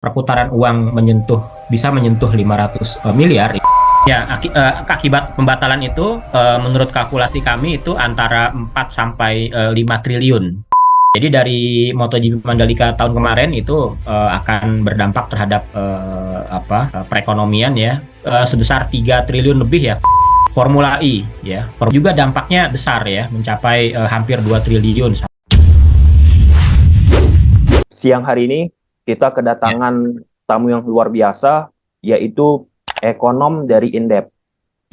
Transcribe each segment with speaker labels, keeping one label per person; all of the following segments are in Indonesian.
Speaker 1: perputaran uang bisa menyentuh 500 miliar. Ya, akibat pembatalan itu menurut kalkulasi kami itu antara 4 sampai 5 triliun. Jadi dari MotoGP Mandalika tahun kemarin itu akan berdampak terhadap perekonomian ya sebesar 3 triliun lebih ya. Formula E ya. Juga dampaknya besar ya, mencapai hampir 2 triliun.
Speaker 2: Siang hari ini kita
Speaker 1: Ya,
Speaker 2: kedatangan tamu yang luar biasa, yaitu ekonom dari Indep.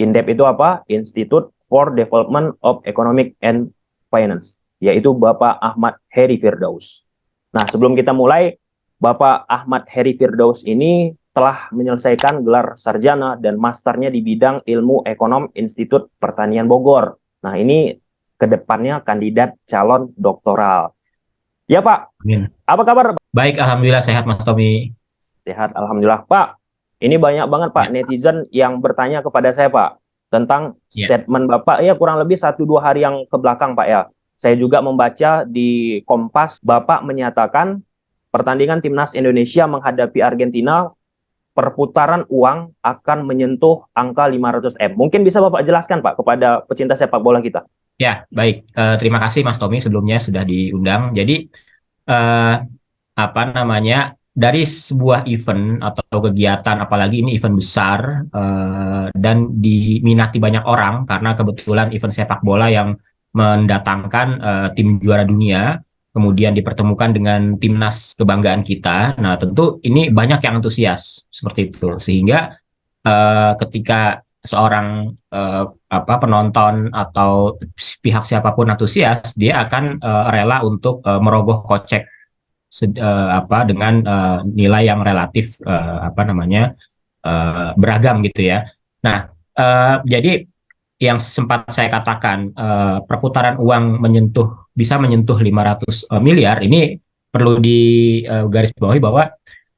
Speaker 2: Indep itu apa? Institute for Development of Economic and Finance, yaitu Bapak Ahmad Heri Firdaus. Nah, sebelum kita mulai, Bapak Ahmad Heri Firdaus ini telah menyelesaikan gelar sarjana dan masternya di bidang ilmu ekonom Institut Pertanian Bogor. Nah, ini kedepannya kandidat calon doktoral. Ya, Pak.
Speaker 1: amin.
Speaker 2: Apa kabar?
Speaker 1: Baik, alhamdulillah sehat Mas Tommy.
Speaker 2: Sehat, alhamdulillah. Pak, ini banyak banget Pak
Speaker 1: Ya,
Speaker 2: netizen yang bertanya kepada saya Pak tentang
Speaker 1: ya.
Speaker 2: statement Bapak ya kurang lebih 1-2 hari yang ke belakang Pak ya. Saya juga membaca di Kompas Bapak menyatakan pertandingan timnas Indonesia menghadapi Argentina perputaran uang akan menyentuh angka 500 M. Mungkin bisa Bapak jelaskan Pak kepada pecinta sepak bola kita.
Speaker 1: Ya, baik. Terima kasih Mas Tommy sebelumnya sudah diundang. Jadi eh, apa namanya, dari sebuah event atau kegiatan, apalagi ini event besar dan diminati banyak orang karena kebetulan event sepak bola yang mendatangkan tim juara dunia kemudian dipertemukan dengan timnas kebanggaan kita. Nah, tentu ini banyak yang antusias seperti itu, sehingga ketika seorang penonton atau pihak siapapun antusias, dia akan rela untuk merogoh kocek dengan nilai yang relatif beragam gitu ya. Nah, jadi yang sempat saya katakan perputaran uang bisa menyentuh 500 miliar ini perlu digarisbawahi bahwa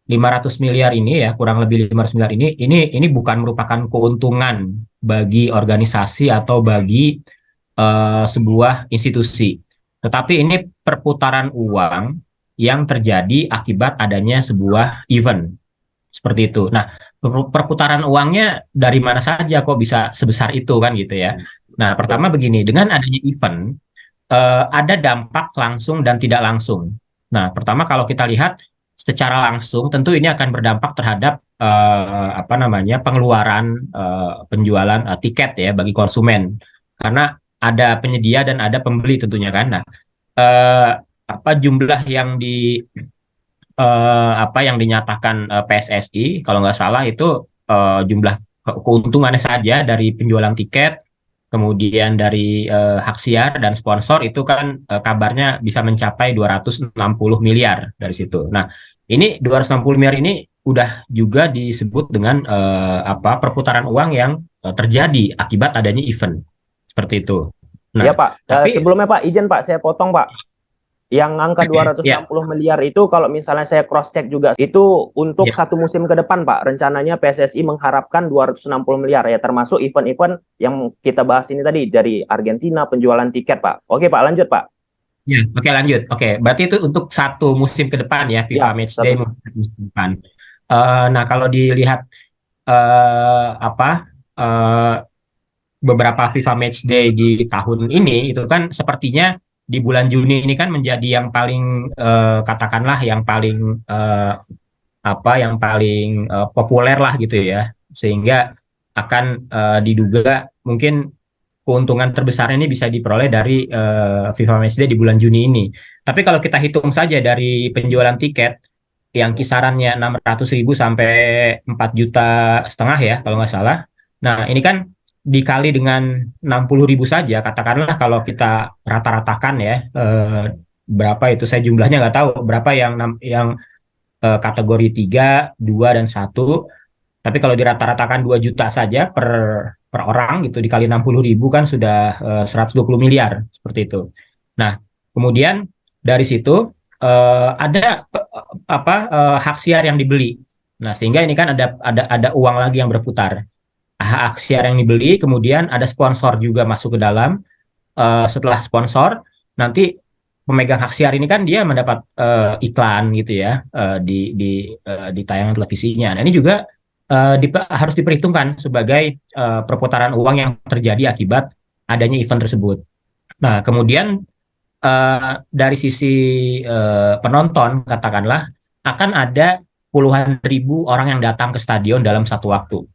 Speaker 1: 500 miliar ini ya, kurang lebih 500 miliar ini bukan merupakan keuntungan bagi organisasi atau bagi sebuah institusi, tetapi ini perputaran uang yang terjadi akibat adanya sebuah event seperti itu. Nah, perputaran uangnya dari mana saja kok bisa sebesar itu kan gitu ya. Nah, pertama begini, dengan adanya event ada dampak langsung dan tidak langsung. Nah, pertama kalau kita lihat secara langsung, tentu ini akan berdampak terhadap pengeluaran penjualan tiket ya bagi konsumen, karena ada penyedia dan ada pembeli tentunya kan. Nah, eh, jumlah yang yang dinyatakan PSSI kalau nggak salah itu jumlah keuntungannya saja dari penjualan tiket, kemudian dari hak siar dan sponsor itu kan kabarnya bisa mencapai 260 miliar dari situ. Nah, ini 260 miliar ini udah juga disebut dengan perputaran uang yang terjadi akibat adanya event seperti itu. Nah,
Speaker 2: Ya Pak,
Speaker 1: tapi
Speaker 2: sebelumnya Pak, izin Pak, saya potong Pak. Yang angka
Speaker 1: ya,
Speaker 2: 260 miliar itu kalau misalnya saya cross check juga itu untuk
Speaker 1: ya,
Speaker 2: satu musim ke depan Pak. Rencananya PSSI mengharapkan 260 miliar ya termasuk event-event yang kita bahas ini tadi dari Argentina penjualan tiket Pak. Oke Pak, lanjut Pak.
Speaker 1: ya, oke lanjut. Oke, berarti itu untuk satu musim ke depan ya, FIFA
Speaker 2: Ya,
Speaker 1: Matchday
Speaker 2: satu.
Speaker 1: musim ke depan. Nah, kalau dilihat apa eh, beberapa FIFA Matchday di tahun ini, itu kan sepertinya di bulan Juni ini kan menjadi yang paling katakanlah yang paling eh, yang paling populer lah gitu ya, sehingga akan diduga mungkin keuntungan terbesarnya ini bisa diperoleh dari FIFA Matchday di bulan Juni ini. Tapi kalau kita hitung saja dari penjualan tiket yang kisarannya 600.000 sampai 4,5 juta ya kalau nggak salah. Nah, ini kan dikali dengan 60.000 saja, katakanlah kalau kita rata-ratakan ya, berapa itu saya jumlahnya nggak tahu, berapa yang kategori 3, 2, dan 1. Tapi kalau dirata-ratakan 2 juta saja per orang gitu dikali 60.000 kan sudah 120 miliar seperti itu. Nah, kemudian dari situ ada hak siar yang dibeli. Nah, sehingga ini kan ada uang lagi yang berputar. Hak siar yang dibeli, kemudian ada sponsor juga masuk ke dalam. Setelah sponsor, nanti pemegang hak siar ini kan dia mendapat iklan gitu ya, di tayangan televisinya. Nah ini juga harus diperhitungkan sebagai perputaran uang yang terjadi akibat adanya event tersebut. Nah kemudian dari sisi penonton katakanlah akan ada puluhan ribu orang yang datang ke stadion dalam satu waktu.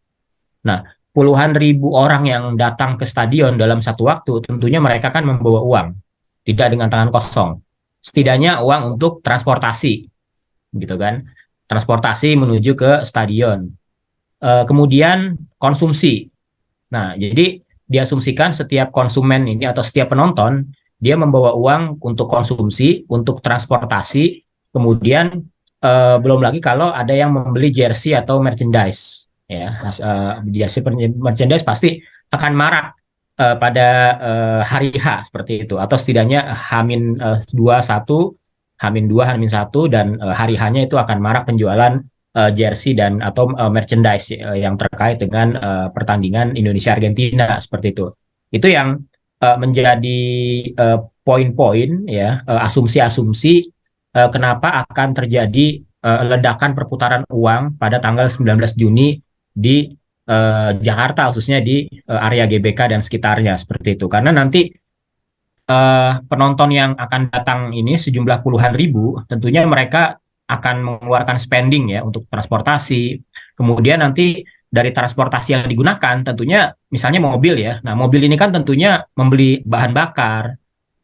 Speaker 1: Nah, puluhan ribu orang yang datang ke stadion dalam satu waktu, tentunya mereka kan membawa uang, tidak dengan tangan kosong. Setidaknya uang untuk transportasi, gitu kan? Transportasi menuju ke stadion. Kemudian konsumsi. Nah, jadi diasumsikan setiap konsumen ini atau setiap penonton dia membawa uang untuk konsumsi, untuk transportasi, kemudian belum lagi kalau ada yang membeli jersey atau merchandise, ya, jersey merchandise pasti akan marak pada hari H seperti itu, atau setidaknya Hamin 21, Hamin 2, Hamin 1 dan hari H-nya itu akan marak penjualan jersey dan atau merchandise yang terkait dengan pertandingan Indonesia Argentina seperti itu. Itu yang menjadi poin-poin ya, asumsi-asumsi kenapa akan terjadi ledakan perputaran uang pada tanggal 19 Juni di Jakarta, khususnya di area GBK dan sekitarnya seperti itu. Karena nanti penonton yang akan datang ini sejumlah puluhan ribu, tentunya mereka akan mengeluarkan spending ya untuk transportasi. Kemudian nanti dari transportasi yang digunakan tentunya misalnya mobil ya. Nah, mobil ini kan tentunya membeli bahan bakar.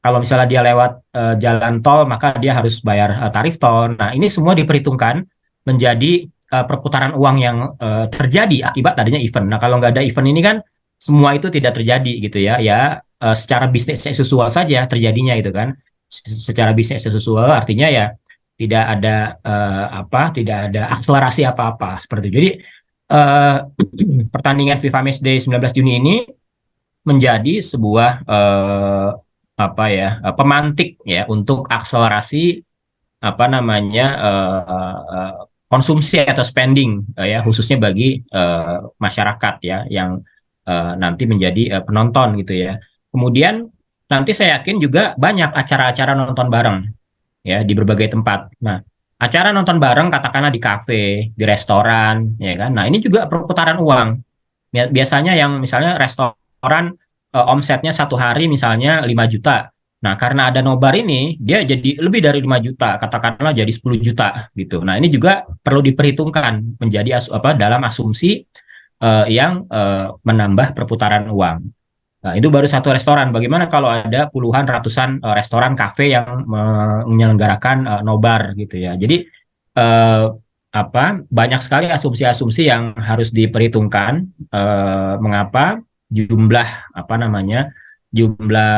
Speaker 1: Kalau misalnya dia lewat jalan tol, maka dia harus bayar tarif tol. Nah, ini semua diperhitungkan menjadi perputaran uang yang terjadi akibat adanya event. Nah, kalau nggak ada event ini kan semua itu tidak terjadi gitu ya. Ya, secara bisnis seksual saja terjadinya itu kan. Secara bisnis seksual artinya ya tidak ada tidak ada akselerasi apa-apa seperti itu. Jadi eh, pertandingan FIFA Matchday 19 Juni ini menjadi sebuah pemantik ya untuk akselerasi apa namanya konsumsi atau spending ya khususnya bagi masyarakat ya yang nanti menjadi penonton gitu ya. Kemudian nanti saya yakin juga banyak acara-acara nonton bareng ya di berbagai tempat. Nah, acara nonton bareng katakanlah di kafe, di restoran ya kan. Nah, ini juga perputaran uang. Biasanya yang misalnya restoran omsetnya satu hari misalnya 5 juta. Nah, karena ada nobar ini, dia jadi lebih dari 5 juta, katakanlah jadi 10 juta gitu. Nah, ini juga perlu diperhitungkan menjadi dalam asumsi yang menambah perputaran uang. Nah, itu baru satu restoran. Bagaimana kalau ada puluhan ratusan restoran kafe yang menyelenggarakan nobar gitu ya. Jadi eh, banyak sekali asumsi-asumsi yang harus diperhitungkan mengapa jumlah jumlah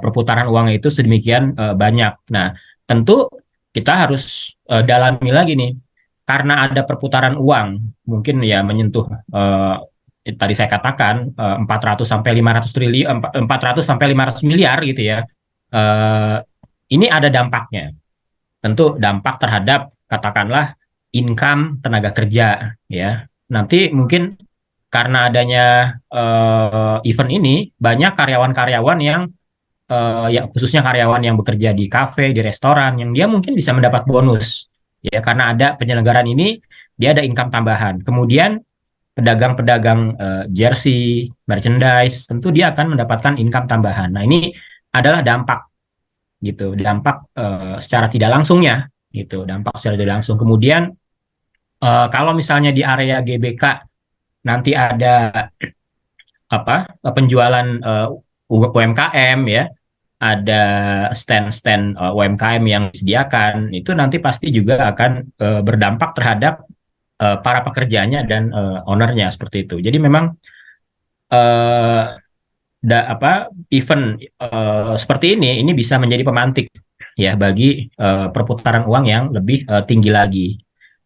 Speaker 1: perputaran uang itu sedemikian banyak. Nah, tentu kita harus dalami lagi nih karena ada perputaran uang mungkin ya menyentuh tadi saya katakan 400 sampai 500 triliun 400 sampai 500 miliar gitu ya. Eh, ini ada dampaknya. Tentu dampak terhadap katakanlah income tenaga kerja ya. Nanti mungkin karena adanya event ini banyak karyawan-karyawan yang ya khususnya karyawan yang bekerja di kafe, di restoran yang dia mungkin bisa mendapat bonus ya karena ada penyelenggaraan ini dia ada income tambahan. Kemudian pedagang-pedagang jersey, merchandise, tentu dia akan mendapatkan income tambahan. Nah, ini adalah dampak gitu, dampak secara tidak langsungnya gitu, dampak secara tidak langsung. Kemudian kalau misalnya di area GBK nanti ada penjualan UMKM ya, ada stand-stand UMKM yang disediakan, itu nanti pasti juga akan berdampak terhadap para pekerjanya dan ownernya seperti itu. Jadi memang eh, event seperti ini bisa menjadi pemantik ya bagi perputaran uang yang lebih tinggi lagi.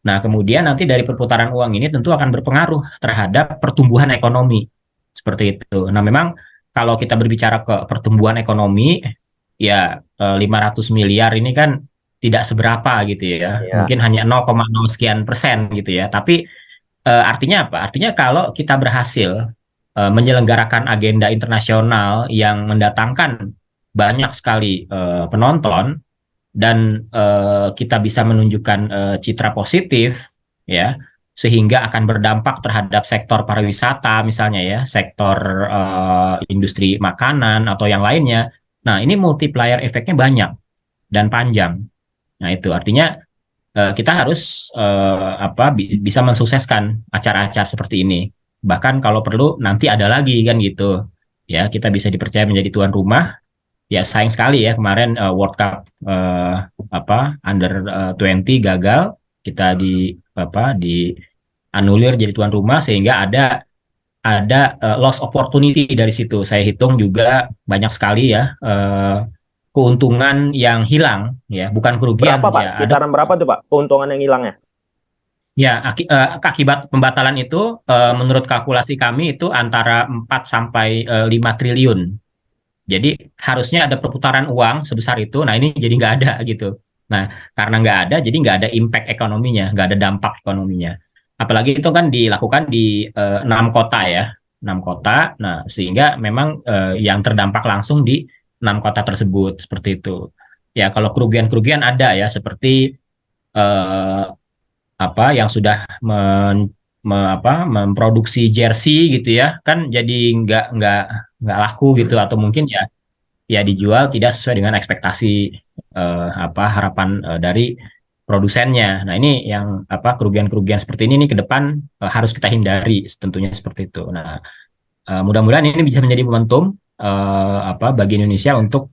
Speaker 1: Nah, kemudian nanti dari perputaran uang ini tentu akan berpengaruh terhadap pertumbuhan ekonomi seperti itu. Nah, memang kalau kita berbicara ke pertumbuhan ekonomi ya 500 miliar ini kan tidak seberapa gitu ya.
Speaker 2: Ya,
Speaker 1: Mungkin hanya 0,0 sekian persen gitu ya. Tapi artinya apa? Artinya kalau kita berhasil menyelenggarakan agenda internasional yang mendatangkan banyak sekali penonton dan kita bisa menunjukkan citra positif ya, sehingga akan berdampak terhadap sektor pariwisata misalnya ya, sektor industri makanan atau yang lainnya. Nah, ini multiplier efeknya banyak dan panjang. Nah, itu artinya kita harus bisa mensukseskan acara-acara seperti ini. Bahkan kalau perlu nanti ada lagi kan gitu. Ya, kita bisa dipercaya menjadi tuan rumah. Ya, sayang sekali ya kemarin World Cup Under 20 gagal. Kita di anulir jadi tuan rumah sehingga ada loss opportunity dari situ. Saya hitung juga banyak sekali ya keuntungan yang hilang ya, bukan
Speaker 2: Berapa
Speaker 1: kerugian
Speaker 2: Pak?
Speaker 1: ya, ada.
Speaker 2: Sekitaran berapa tuh Pak keuntungan yang hilangnya?
Speaker 1: Ya, akibat pembatalan itu menurut kalkulasi kami itu antara 4 sampai 5 triliun. Jadi harusnya ada perputaran uang sebesar itu. Nah, ini jadi nggak ada gitu. Nah, karena nggak ada, jadi nggak ada impact ekonominya, nggak ada dampak ekonominya. Apalagi itu kan dilakukan di 6 kota ya, 6 kota. Nah, sehingga memang yang terdampak langsung di 6 kota tersebut seperti itu. Ya, kalau kerugian-kerugian ada ya, seperti eh, yang sudah memproduksi jersey gitu ya, kan jadi nggak laku gitu, atau mungkin ya dijual tidak sesuai dengan ekspektasi harapan dari produsennya. Nah, ini yang kerugian-kerugian seperti ini nih ke depan harus kita hindari tentunya seperti itu. Nah, mudah-mudahan ini bisa menjadi momentum bagi Indonesia untuk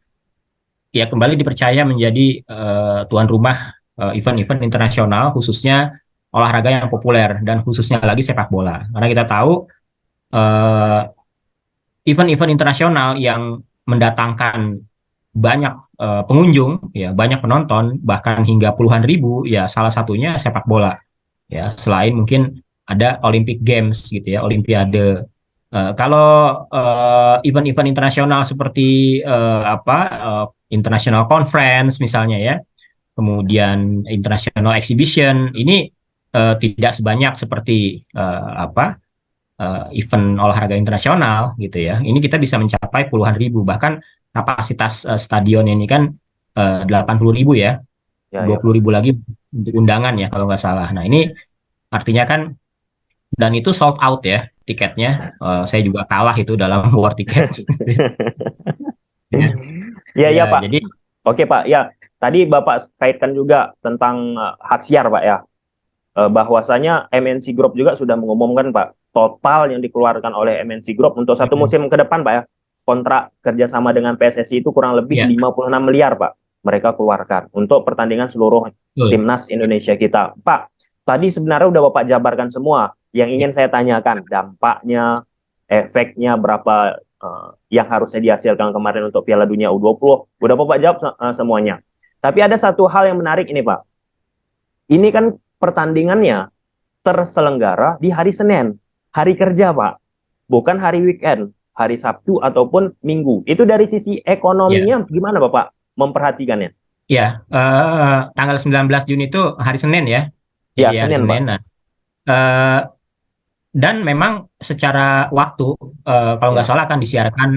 Speaker 1: ya kembali dipercaya menjadi tuan rumah event-event internasional, khususnya olahraga yang populer dan khususnya lagi sepak bola. Karena kita tahu eh, event-event internasional yang mendatangkan banyak pengunjung, ya banyak penonton, bahkan hingga puluhan ribu, ya salah satunya sepak bola. Ya, selain mungkin ada Olympic Games gitu ya, Olimpiade. Kalau event-event internasional seperti International Conference misalnya ya, kemudian International Exhibition ini tidak sebanyak seperti event olahraga internasional gitu ya. Ini kita bisa mencapai puluhan ribu, bahkan kapasitas stadion ini kan 80 ribu ya,
Speaker 2: Ya,
Speaker 1: dua
Speaker 2: ya
Speaker 1: puluh
Speaker 2: Pak.
Speaker 1: ribu lagi untuk undangan ya kalau nggak salah. Nah, ini artinya kan, dan itu sold out ya tiketnya. Saya juga kalah itu dalam war tiket. Ya,
Speaker 2: Iya,
Speaker 1: ya
Speaker 2: iya Pak.
Speaker 1: jadi
Speaker 2: Oke Pak, ya tadi Bapak kaitkan juga tentang hak siar Pak ya. Bahwasanya MNC Group juga sudah mengumumkan Pak, total yang dikeluarkan oleh MNC Group untuk satu musim ke depan Pak ya, kontrak kerjasama dengan PSSI itu kurang lebih
Speaker 1: ya
Speaker 2: 56 miliar Pak mereka keluarkan untuk pertandingan seluruh
Speaker 1: betul.
Speaker 2: timnas Indonesia kita. Pak, tadi sebenarnya udah Bapak jabarkan semua. Yang
Speaker 1: Ya,
Speaker 2: ingin saya tanyakan dampaknya, efeknya berapa yang harusnya dihasilkan kemarin untuk Piala Dunia U20, udah Bapak jawab semuanya. Tapi ada satu hal yang menarik ini Pak. Ini kan pertandingannya terselenggara di hari Senin, hari kerja, Pak. Bukan hari weekend, hari Sabtu ataupun Minggu. Itu dari sisi
Speaker 1: ya,
Speaker 2: ekonominya gimana, Bapak memperhatikannya?
Speaker 1: ya. Tanggal 19 Juni itu hari Senin ya. Jadi
Speaker 2: Ya,
Speaker 1: hari
Speaker 2: Senin,
Speaker 1: Senin.
Speaker 2: Pak.
Speaker 1: Nah, eh, dan memang secara waktu, kalau nggak
Speaker 2: Ya,
Speaker 1: salah akan disiarkan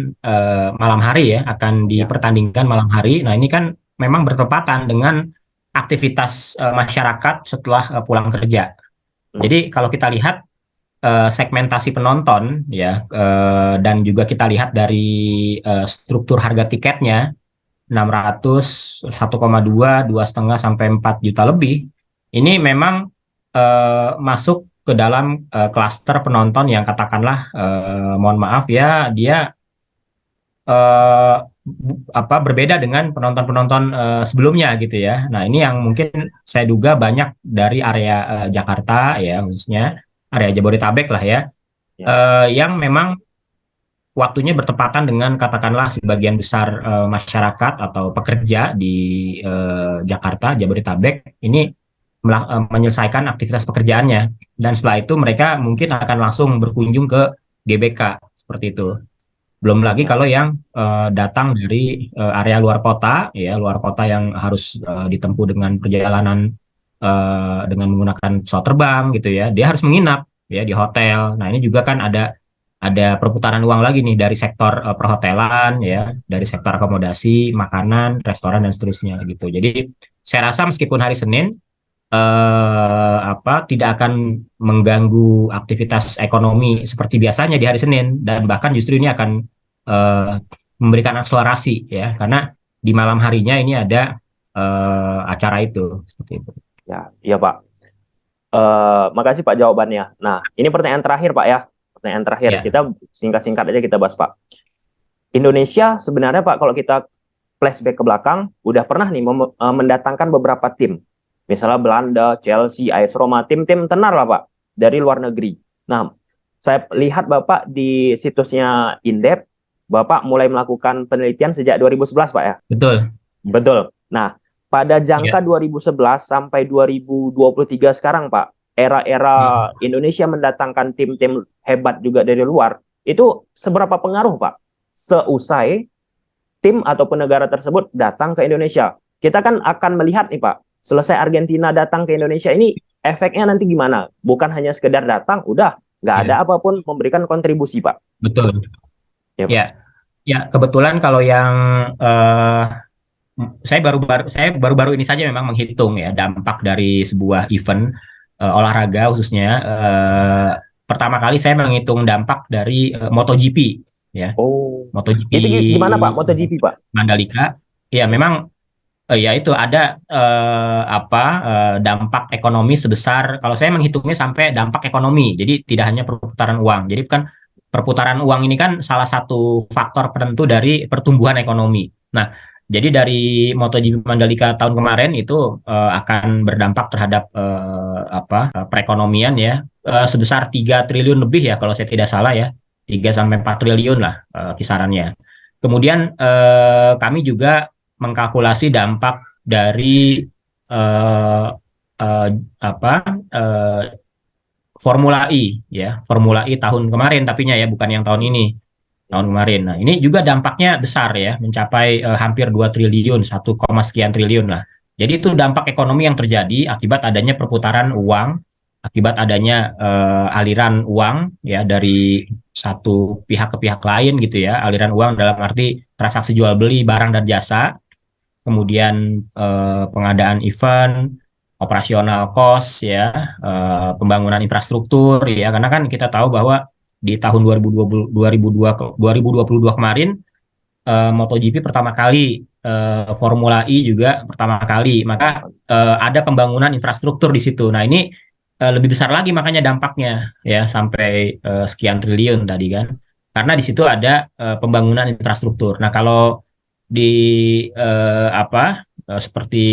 Speaker 1: malam hari ya, akan
Speaker 2: ya,
Speaker 1: dipertandingkan malam hari. Nah, ini kan memang bertepatan dengan aktivitas masyarakat setelah pulang kerja.
Speaker 2: hmm,
Speaker 1: Jadi kalau kita lihat segmentasi penonton ya, dan juga kita lihat dari struktur harga tiketnya 600, 1,2, 2,5 sampai 4 juta lebih. Ini memang masuk ke dalam klaster penonton yang katakanlah mohon maaf ya, dia berbeda dengan penonton-penonton sebelumnya gitu ya. Nah, ini yang mungkin saya duga banyak dari area Jakarta ya, khususnya area Jabodetabek lah ya,
Speaker 2: ya,
Speaker 1: yang memang waktunya bertepatan dengan katakanlah sebagian besar masyarakat atau pekerja di Jakarta, Jabodetabek ini menyelesaikan aktivitas pekerjaannya, dan setelah itu mereka mungkin akan langsung berkunjung ke GBK seperti itu. Belum lagi
Speaker 2: ya,
Speaker 1: kalau yang datang dari area luar kota, ya luar kota yang harus ditempuh dengan perjalanan dengan menggunakan pesawat terbang gitu ya, dia harus menginap ya di hotel. Nah, ini juga kan ada ada perputaran uang lagi nih dari sektor perhotelan ya, dari sektor akomodasi, makanan, restoran dan seterusnya gitu. Jadi saya rasa meskipun hari Senin tidak akan mengganggu aktivitas ekonomi seperti biasanya di hari Senin, dan bahkan justru ini akan eh, memberikan akselerasi ya, karena di malam harinya ini ada acara itu seperti itu.
Speaker 2: Ya, iya Pak. Makasih Pak jawabannya. Nah, ini pertanyaan terakhir Pak ya. Pertanyaan terakhir.
Speaker 1: Ya,
Speaker 2: Kita singkat-singkat aja kita bahas Pak. Indonesia sebenarnya Pak, kalau kita flashback ke belakang, udah pernah nih mendatangkan beberapa tim. Misalnya Belanda, Chelsea, AS Roma, tim-tim tenar lah Pak, dari luar negeri. Nah, saya lihat Bapak di situsnya Indep, Bapak mulai melakukan penelitian sejak 2011 Pak ya?
Speaker 1: betul.
Speaker 2: Betul. Nah, pada
Speaker 1: Ya.
Speaker 2: jangka 2011 sampai 2023 sekarang Pak, era-era
Speaker 1: Hmm.
Speaker 2: Indonesia mendatangkan tim-tim hebat juga dari luar, itu seberapa pengaruh Pak? Seusai tim ataupun negara tersebut datang ke Indonesia. Kita kan akan melihat nih Pak, selesai Argentina datang ke Indonesia ini, efeknya nanti gimana? Bukan hanya sekedar datang, udah nggak
Speaker 1: Ya,
Speaker 2: ada apapun memberikan kontribusi Pak.
Speaker 1: betul.
Speaker 2: Ya
Speaker 1: Ya,
Speaker 2: Pak.
Speaker 1: ya kebetulan kalau yang saya baru-baru ini saja memang menghitung ya dampak dari sebuah event olahraga khususnya. Pertama kali saya menghitung dampak dari MotoGP ya.
Speaker 2: Oh,
Speaker 1: MotoGP
Speaker 2: itu gimana Pak? MotoGP Pak?
Speaker 1: Mandalika. Ya memang ya itu ada dampak ekonomi sebesar, kalau saya menghitungnya sampai dampak ekonomi. Jadi tidak hanya perputaran uang. Jadi kan perputaran uang ini kan salah satu faktor penentu dari pertumbuhan ekonomi. Nah, jadi dari MotoGP Mandalika tahun kemarin itu akan berdampak terhadap perekonomian ya, sebesar 3 triliun lebih ya kalau saya tidak salah ya. 3 sampai 4 triliun lah kisarannya. Kemudian kami juga mengkalkulasi dampak dari eh, eh, apa eh, Formula E ya, Formula E tahun kemarin tapinya ya, bukan yang tahun ini, tahun kemarin. Nah, ini juga dampaknya besar ya, mencapai hampir 2 triliun, 1, sekian triliun lah. Jadi itu dampak ekonomi yang terjadi akibat adanya perputaran uang, akibat adanya aliran uang ya dari satu pihak ke pihak lain gitu ya, aliran uang dalam arti transaksi jual beli barang dan jasa, kemudian pengadaan event, operasional cost ya, pembangunan infrastruktur ya, karena kan kita tahu bahwa di tahun 2022 kemarin MotoGP pertama kali, Formula E juga pertama kali, maka ada pembangunan infrastruktur di situ. Nah, ini lebih besar lagi makanya dampaknya ya, sampai sekian triliun tadi kan. Karena di situ ada pembangunan infrastruktur. Nah, kalau di seperti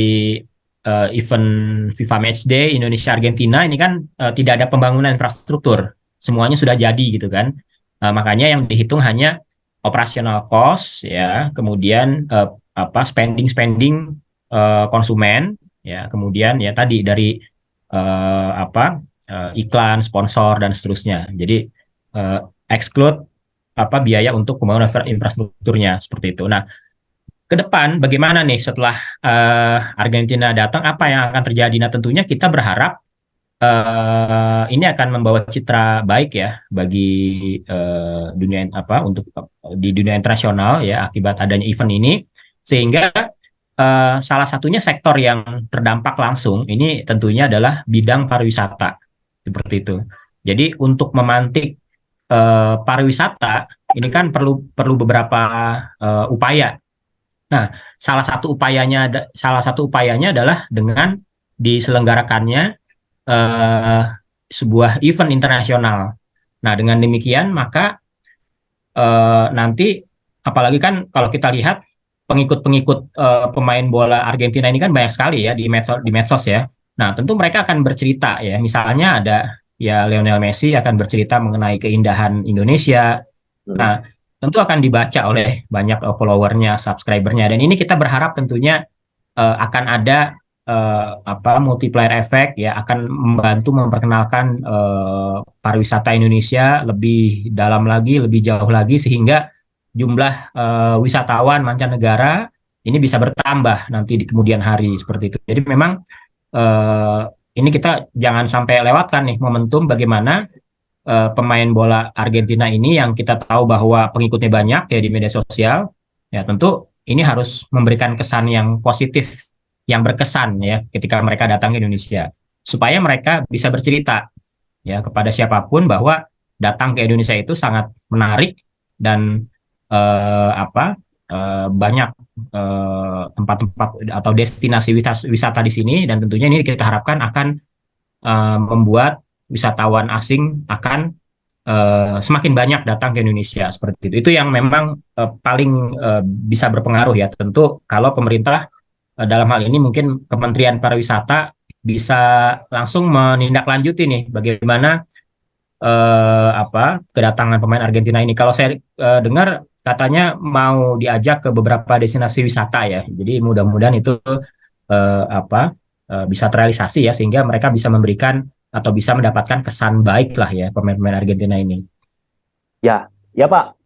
Speaker 1: event FIFA Matchday Indonesia Argentina ini kan tidak ada pembangunan infrastruktur, semuanya sudah jadi gitu kan. Makanya yang dihitung hanya operational cost ya, kemudian spending spending konsumen ya, kemudian ya tadi dari iklan, sponsor dan seterusnya. Jadi eh, exclude biaya untuk pembangunan infrastrukturnya seperti itu. Nah, ke depan bagaimana nih setelah Argentina datang, apa yang akan terjadi? Nah, tentunya kita berharap ini akan membawa citra baik ya bagi dunia untuk di dunia internasional ya, akibat adanya event ini, sehingga salah satunya sektor yang terdampak langsung ini tentunya adalah bidang pariwisata seperti itu. Jadi untuk memantik pariwisata ini kan perlu perlu beberapa upaya. Nah, salah satu upayanya adalah dengan diselenggarakannya eh, sebuah event internasional. Nah, dengan demikian maka nanti apalagi kan kalau kita lihat pengikut-pengikut pemain bola Argentina ini kan banyak sekali ya di medsos ya. Nah, tentu mereka akan bercerita ya. Misalnya ada ya Lionel Messi akan bercerita mengenai keindahan Indonesia.
Speaker 2: Hmm.
Speaker 1: Nah, tentu akan dibaca oleh banyak followernya, subscribernya, dan ini kita berharap tentunya akan ada multiplier effect ya, akan membantu memperkenalkan pariwisata Indonesia lebih dalam lagi, lebih jauh lagi, sehingga jumlah wisatawan mancanegara ini bisa bertambah nanti di kemudian hari seperti itu. Jadi memang ini kita jangan sampai lewatkan nih momentum bagaimana pemain bola Argentina ini yang kita tahu bahwa pengikutnya banyak ya di media sosial, ya tentu ini harus memberikan kesan yang positif, yang berkesan ya ketika mereka datang ke Indonesia, supaya mereka bisa bercerita ya kepada siapapun bahwa datang ke Indonesia itu sangat menarik dan apa banyak tempat-tempat atau destinasi wisata, wisata di sini, dan tentunya ini kita harapkan akan membuat wisatawan asing akan semakin banyak datang ke Indonesia seperti itu. Itu yang memang paling bisa berpengaruh ya. Tentu kalau pemerintah dalam hal ini mungkin Kementerian Pariwisata bisa langsung menindaklanjuti nih bagaimana apa kedatangan pemain Argentina ini. Kalau saya dengar katanya mau diajak ke beberapa destinasi wisata ya. Jadi mudah-mudahan itu apa bisa terrealisasi ya sehingga mereka bisa memberikan atau bisa mendapatkan kesan baik lah ya pemain-pemain Argentina ini.
Speaker 2: Ya, ya Pak.